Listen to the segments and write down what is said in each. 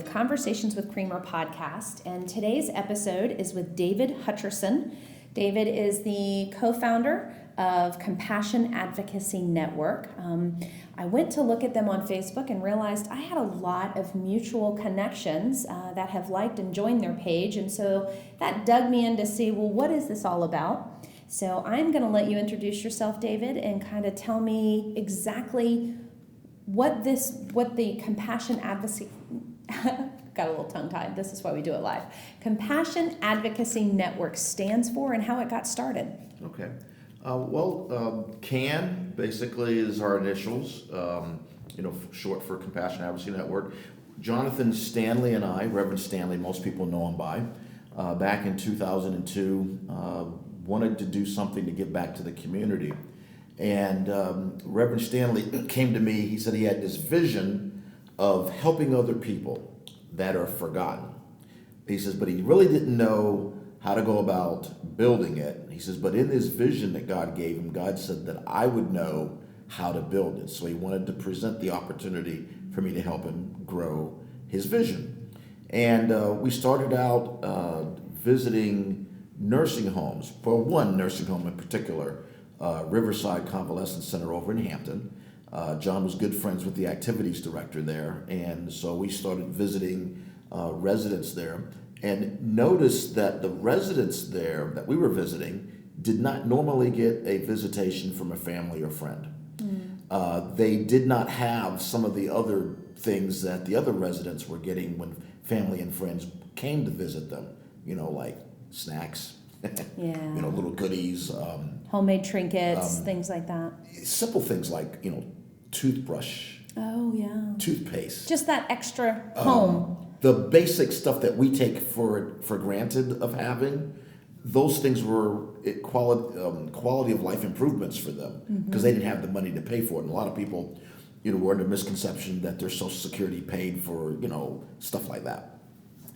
with Conversations with Creamer podcast, and today's episode is with David Hutcherson. David is the co-founder of Compassion Advocacy Network. I went to look at them on Facebook and realized I had a lot of mutual connections that have liked and joined their page, and so that dug me in to see, well, what is this all about? So I'm going to let you introduce yourself, David, and kind of tell me exactly what the Compassion Advocacy, got a little tongue-tied, this is why we do it live, Compassion Advocacy Network stands for and how it got started. Okay. CAN basically is our initials, short for Compassion Advocacy Network. Jonathan Stanley and I, Reverend Stanley, most people know him by, back in 2002, wanted to do something to give back to the community. And Reverend Stanley came to me, he said he had this vision of helping other people that are forgotten. He says, but he really didn't know how to go about building it. He says, but in this vision that God gave him, God said that I would know how to build it. So he wanted to present the opportunity for me to help him grow his vision. And we started out visiting nursing homes, for one nursing home in particular, Riverside Convalescent Center over in Hampton. John was good friends with the activities director there, and so we started visiting residents there and noticed that the residents there that we were visiting did not normally get a visitation from a family or friend. They did not have some of the other things that the other residents were getting when family and friends came to visit them, like snacks, little goodies. Homemade trinkets, things like that. Simple things like, toothbrush. Oh, yeah. Toothpaste. Just that extra home. The basic stuff that we take for granted of having, those things were quality of life improvements for them because they didn't have the money to pay for it. And a lot of people, were under misconception that their Social Security paid for, stuff like that.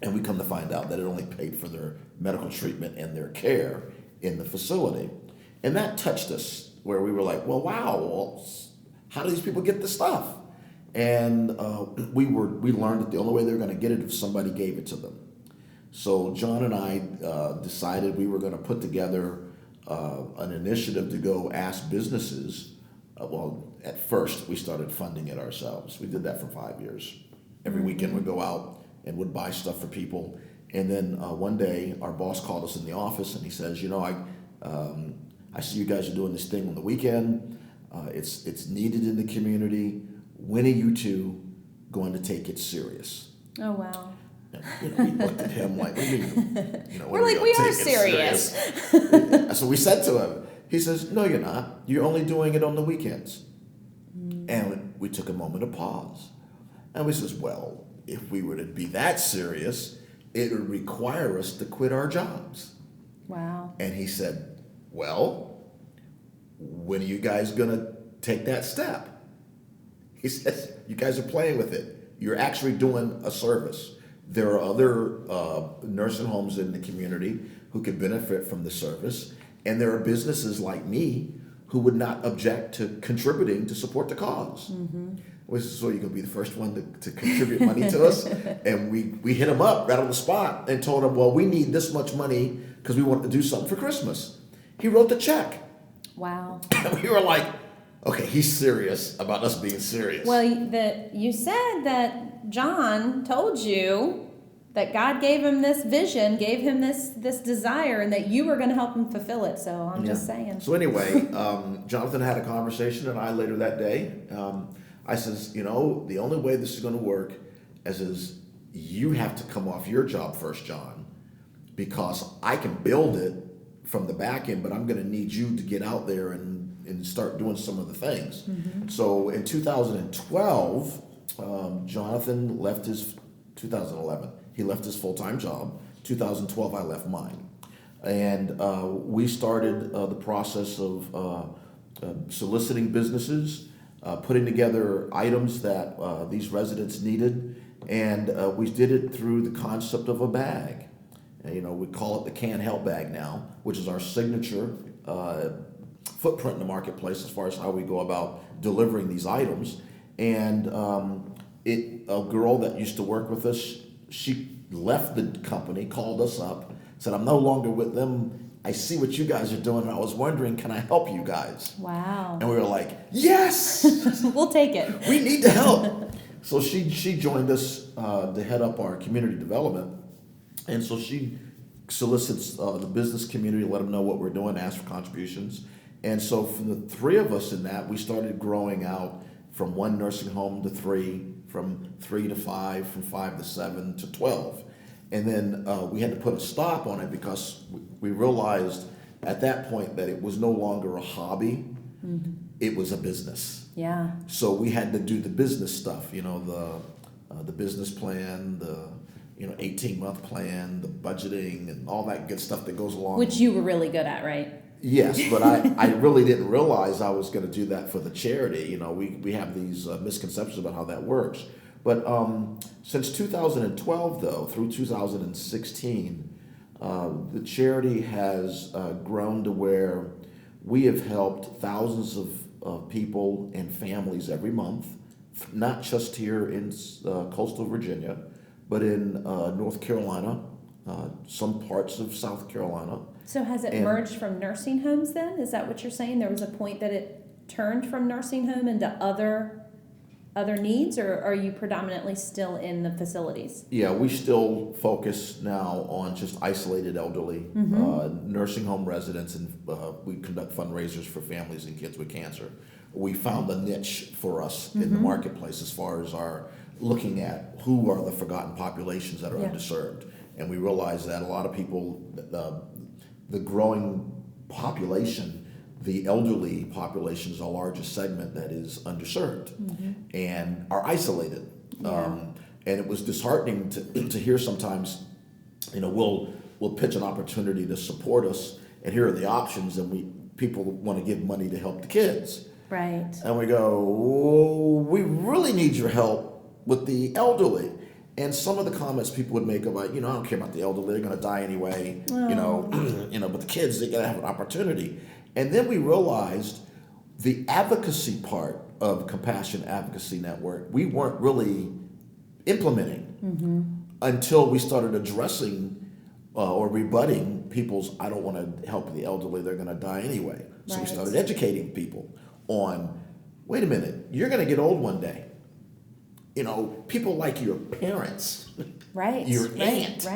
And we come to find out that it only paid for their medical treatment and their care in the facility. And that touched us where we were like, well, wow, how do these people get this stuff? And we learned that the only way they were going to get it if somebody gave it to them. So John and I decided we were going to put together an initiative to go ask businesses. At first we started funding it ourselves. We did that for 5 years. Every weekend we'd go out and would buy stuff for people. And then one day our boss called us in the office and he says, I see you guys are doing this thing on the weekend. It's needed in the community. When are you two going to take it serious? Oh, wow. And, we looked at him like, what do you mean? We're like, we are serious. So we said to him, he says, no, you're not. You're only doing it on the weekends. And we took a moment of pause. And we says, well, if we were to be that serious, it would require us to quit our jobs. Wow. And he said, well, when are you guys going to take that step? He says, you guys are playing with it. You're actually doing a service. There are other nursing homes in the community who could benefit from the service. And there are businesses like me who would not object to contributing to support the cause. So you're going to be the first one to contribute money to us? And we hit him up right on the spot and told him, well, we need this much money because we want to do something for Christmas. He wrote the check. Wow. And we were like, okay, he's serious about us being serious. Well, you said that John told you that God gave him this vision, gave him this desire, and that you were going to help him fulfill it. So I'm just saying. So anyway, Jonathan had a conversation, and I later that day, I says, the only way this is going to work is you have to come off your job first, John, because I can build it from the back end, but I'm going to need you to get out there and start doing some of the things. So in 2012, Jonathan left his 2011. He left his full-time job. 2012, I left mine. And we started the process of soliciting businesses, putting together items that these residents needed, and we did it through the concept of a bag. And, we call it the Can Help Bag now, which is our signature footprint in the marketplace as far as how we go about delivering these items. And A girl that used to work with us, she left the company, called us up, said, I'm no longer with them. I see what you guys are doing, and I was wondering, can I help you guys? Wow. And we were like, yes! We'll take it. We need to help. So she joined us to head up our community development. And so she solicits the business community, let them know what we're doing, ask for contributions. And so from the three of us in that, we started growing out from 1 nursing home to 3, from 3 to 5, from 5 to 7 to 12. And then we had to put a stop on it because we realized at that point that it was no longer a hobby, it was a business. Yeah. So we had to do the business stuff, the business plan, the 18-month plan, the budgeting, and all that good stuff that goes along. Which you were really good at, right? Yes, but I really didn't realize I was going to do that for the charity. We have these misconceptions about how that works. But since 2012, though, through 2016, the charity has grown to where we have helped thousands of people and families every month, not just here in coastal Virginia, but in North Carolina, some parts of South Carolina. So has it merged from nursing homes then? Is that what you're saying? There was a point that it turned from nursing home into other needs, or are you predominantly still in the facilities? Yeah, we still focus now on just isolated elderly, nursing home residents, and we conduct fundraisers for families and kids with cancer. We found a niche for us in the marketplace as far as our looking at who are the forgotten populations that are underserved. And we realize that a lot of people, the growing population, the elderly population is the largest segment that is underserved and are isolated. And it was disheartening to hear sometimes, we'll pitch an opportunity to support us, and here are the options, and people want to give money to help the kids. Right. And we go, oh, we really need your help with the elderly. And some of the comments people would make about, I don't care about the elderly, they're going to die anyway, but the kids, they're going to have an opportunity. And then we realized the advocacy part of Compassion Advocacy Network, we weren't really implementing until we started addressing or rebutting people's, I don't want to help the elderly, they're going to die anyway. So we started educating people on, wait a minute, you're going to get old one day. People like your parents, your aunt,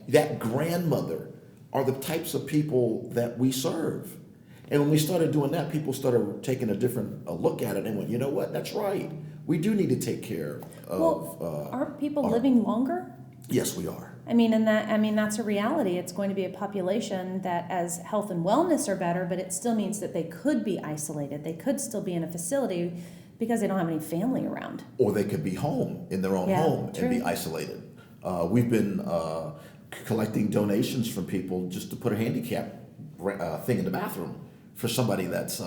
that grandmother are the types of people that we serve. And when we started doing that, people started taking a different look at it and went, you know what, that's right. We do need to take care of... aren't people living longer? Yes, we are. That's a reality. It's going to be a population that, as health and wellness are better, but it still means that they could be isolated. They could still be in a facility because they don't have any family around. Or they could be home, in their own home, and be isolated. We've been collecting donations from people just to put a handicap thing in the bathroom for somebody that's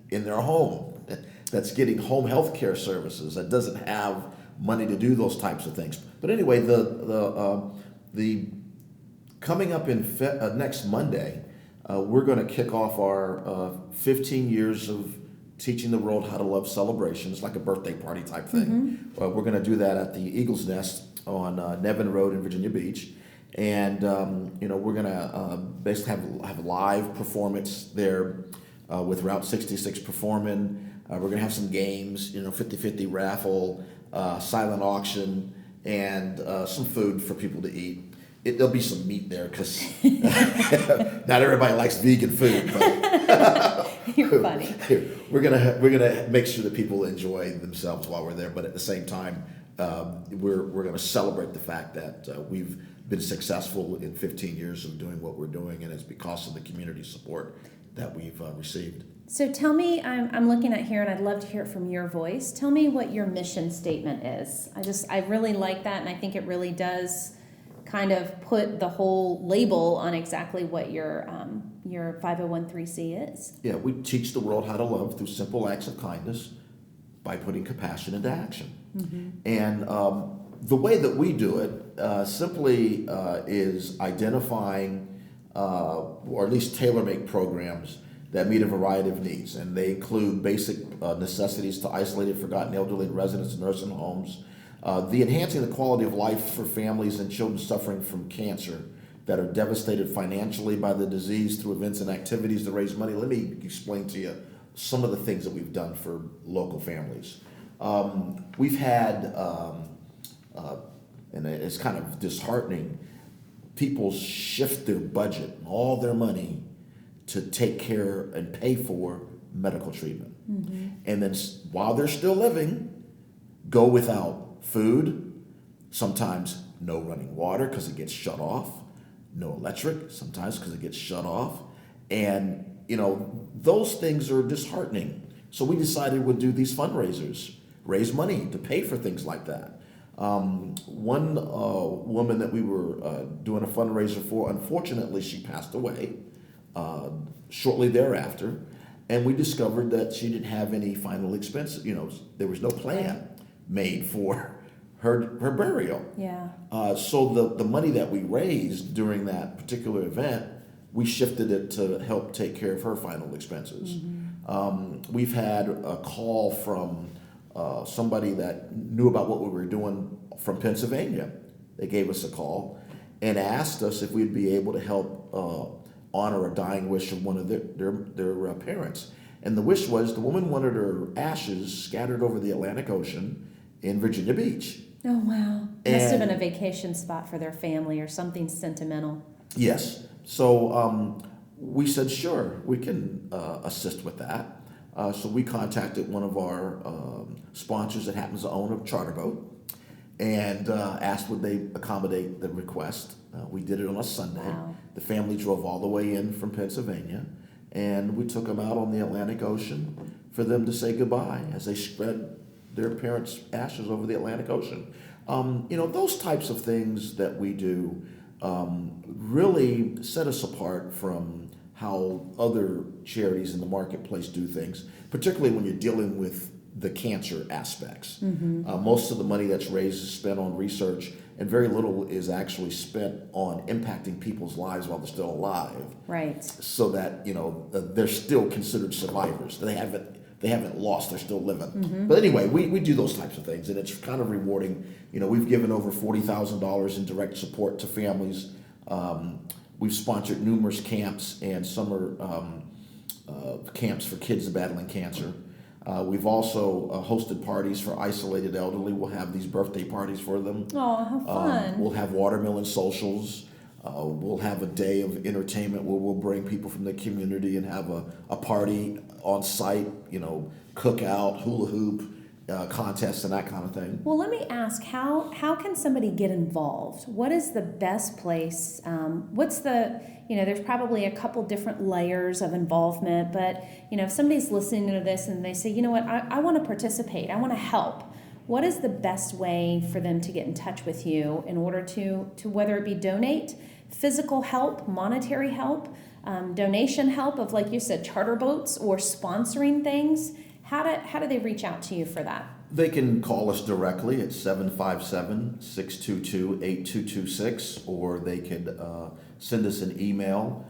in their home, that's getting home health care services, that doesn't have money to do those types of things. But anyway, the coming up in next Monday, we're going to kick off our 15 years of teaching the world how to love celebration. It's like a birthday party type thing. We're going to do that at the Eagle's Nest on Nevin Road in Virginia Beach. And, we're going to basically have a live performance there with Route 66 performing. We're going to have some games, 50-50 raffle, silent auction, and some food for people to eat. There'll be some meat there because not everybody likes vegan food. But You're funny. We're gonna make sure that people enjoy themselves while we're there, but at the same time, we're gonna celebrate the fact that we've been successful in 15 years of doing what we're doing, and it's because of the community support that we've received. So tell me, I'm looking at here, and I'd love to hear it from your voice. Tell me what your mission statement is. I really like that, and I think it really does kind of put the whole label on exactly what your 501(c)(3) is. Yeah, we teach the world how to love through simple acts of kindness by putting compassion into action. And the way that we do it simply is identifying or at least tailor-make programs that meet a variety of needs, and they include basic necessities to isolated, forgotten elderly residents in nursing homes, The enhancing the quality of life for families and children suffering from cancer that are devastated financially by the disease through events and activities to raise money. Let me explain to you some of the things that we've done for local families. We've had, and it's kind of disheartening, people shift their budget, all their money, to take care and pay for medical treatment. Mm-hmm. And then while they're still living, go without food, sometimes no running water because it gets shut off, no electric, sometimes because it gets shut off. And, those things are disheartening. So we decided we'd do these fundraisers, raise money to pay for things like that. One woman that we were doing a fundraiser for, unfortunately, she passed away shortly thereafter, and we discovered that she didn't have any final expenses. There was no plan made for her burial. Yeah. So the money that we raised during that particular event, we shifted it to help take care of her final expenses. Mm-hmm. We've had a call from somebody that knew about what we were doing from Pennsylvania. They gave us a call and asked us if we'd be able to help honor a dying wish of one of their parents. And the wish was the woman wanted her ashes scattered over the Atlantic Ocean in Virginia Beach. Oh, wow. Must have been a vacation spot for their family or something sentimental. Yes. So we said, sure, we can assist with that. So we contacted one of our sponsors that happens to own a charter boat and asked would they accommodate the request. We did it on a Sunday. Wow. The family drove all the way in from Pennsylvania, and we took them out on the Atlantic Ocean for them to say goodbye as they spread their parents' ashes over the Atlantic Ocean. Those types of things that we do really set us apart from how other charities in the marketplace do things, particularly when you're dealing with the cancer aspects. Mm-hmm. Most of the money that's raised is spent on research, and very little is actually spent on impacting people's lives while they're still alive. Right. So that they're still considered survivors. They haven't lost, they're still living. Mm-hmm. But anyway, we do those types of things, and it's kind of rewarding. We've given over $40,000 in direct support to families. We've sponsored numerous camps and summer camps for kids battling cancer. We've also hosted parties for isolated elderly. We'll have these birthday parties for them. Oh, how fun. We'll have watermelon socials. We'll have a day of entertainment where we'll bring people from the community and have a party on site, cookout, hula hoop, contests and that kind of thing. Well, let me ask, how can somebody get involved? What is the best place? There's probably a couple different layers of involvement, but, if somebody's listening to this and they say, you know what, I want to participate, I want to help. What is the best way for them to get in touch with you in order to whether it be donate, physical help, monetary help, donation help of, like you said, charter boats or sponsoring things? How do they reach out to you for that? They can call us directly at 757-622-8226, or they could send us an email,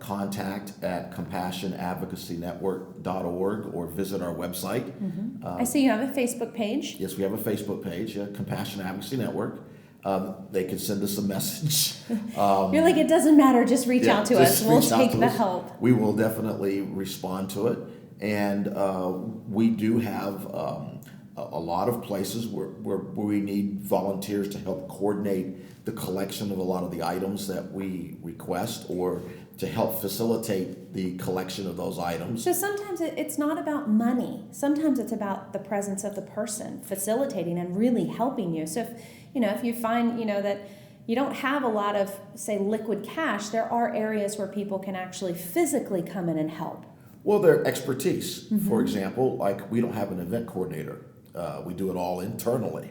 contact@compassionadvocacynetwork.org, or visit our website. Mm-hmm. I see you have a Facebook page. Yes, we have a Facebook page, Compassion Advocacy Network. They can send us a message. You're like, it doesn't matter, just reach out to us. We'll take the help. We will definitely respond to it. And we do have a lot of places where we need volunteers to help coordinate the collection of a lot of the items that we request, or to help facilitate the collection of those items. So sometimes it's not about money. Sometimes it's about the presence of the person facilitating and really helping you. So if you find that you don't have a lot of, say, liquid cash, there are areas where people can actually physically come in and help. Well, their expertise. Mm-hmm. For example, like we don't have an event coordinator. We do it all internally.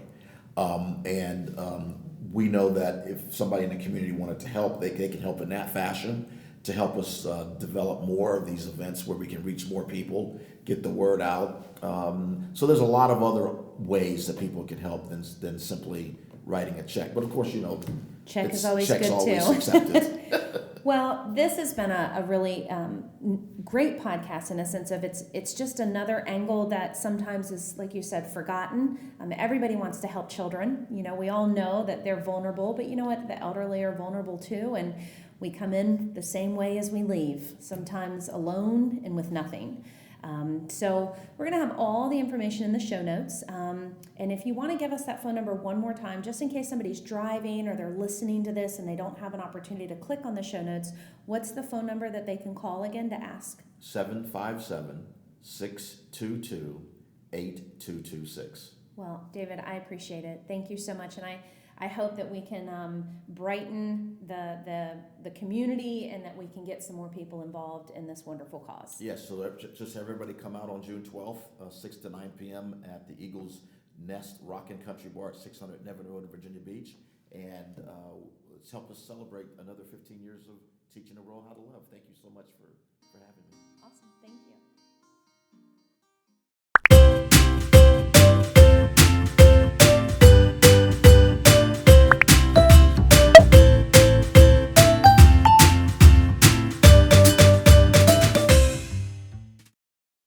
We know that if somebody in the community wanted to help, they can help in that fashion to help us develop more of these events where we can reach more people, get the word out. So there's a lot of other ways that people can help than simply writing a check. But of course, check is always check's good always too. Accepted. Well, this has been a really great podcast in a sense of it's just another angle that sometimes is, like you said, forgotten. Everybody wants to help children. You know, we all know that they're vulnerable, but you know what? The elderly are vulnerable too, and we come in the same way as we leave, sometimes alone and with nothing. So we're going to have all the information in the show notes. And if you want to give us that phone number one more time, just in case somebody's driving or they're listening to this and they don't have an opportunity to click on the show notes, what's the phone number that they can call again to ask? 757-622-8226. Well, David, I appreciate it. Thank you so much. And I hope that we can brighten the community and that we can get some more people involved in this wonderful cause. Yes, so just everybody come out on June 12th, 6 to 9 p.m. at the Eagles Nest Rockin' Country Bar at 600 Nevin Road in Virginia Beach. And let's help us celebrate another 15 years of teaching the world how to love. Thank you so much for having me. Awesome. Thank you.